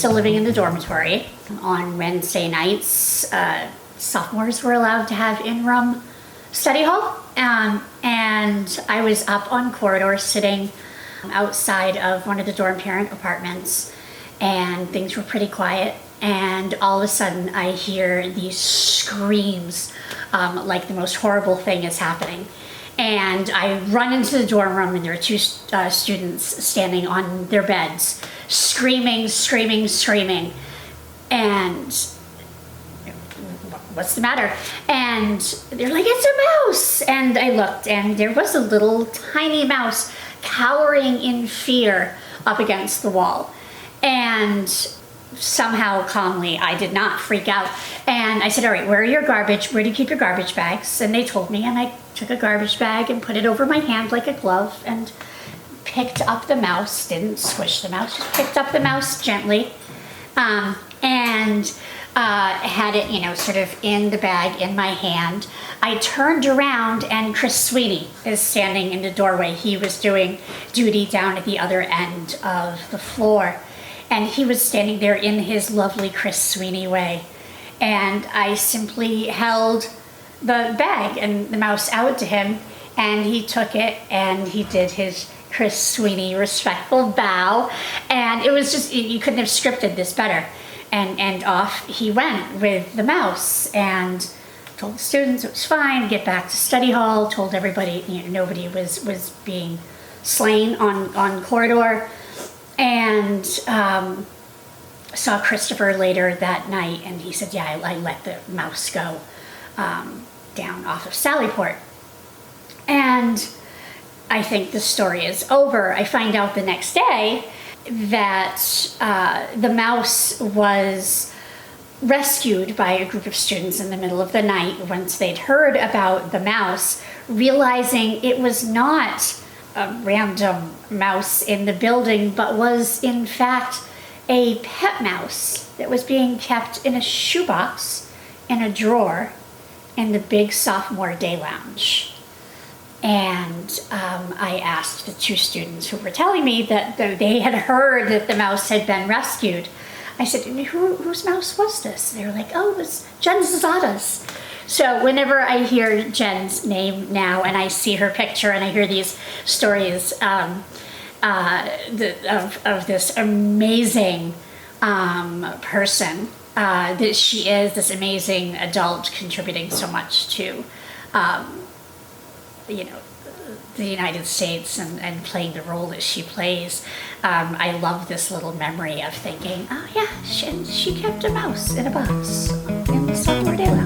still living in the dormitory. On Wednesday nights, sophomores were allowed to have in-room study hall, and I was up on corridor sitting outside of one of the dorm parent apartments, and things were pretty quiet, and all of a sudden I hear these screams like the most horrible thing is happening. And I run into the dorm room, and there are two students standing on their beds, screaming, and what's the matter? And they're like, it's a mouse! And I looked, and there was a little tiny mouse cowering in fear up against the wall. And somehow calmly, I did not freak out. And I said, all right, where do you keep your garbage bags? And they told me, and I took a garbage bag and put it over my hand like a glove and picked up the mouse, didn't squish the mouse, just picked up the mouse gently, and had it, sort of in the bag in my hand. I turned around, and Chris Sweeney is standing in the doorway. He was doing duty down at the other end of the floor. And he was standing there in his lovely Chris Sweeney way. And I simply held the bag and the mouse out to him, and he took it, and he did his Chris Sweeney respectful bow. And it was just, you couldn't have scripted this better. And off he went with the mouse, and told the students it was fine, get back to study hall, told everybody, nobody was being slain on corridor. And saw Christopher later that night, and he said, yeah, I let the mouse go down off of Sallyport. And I think the story is over. I find out the next day that the mouse was rescued by a group of students in the middle of the night once they'd heard about the mouse, realizing it was not a random mouse in the building, but was in fact a pet mouse that was being kept in a shoebox in a drawer in the big sophomore day lounge. And I asked the two students who were telling me that they had heard that the mouse had been rescued. I said, whose mouse was this? They were like, oh, it was Jen Zazada's. So whenever I hear Jen's name now, and I see her picture, and I hear these stories of this amazing person that she is, this amazing adult contributing so much to, the United States and playing the role that she plays, I love this little memory of thinking, oh yeah, she kept a mouse in a box in the sophomore day lounge.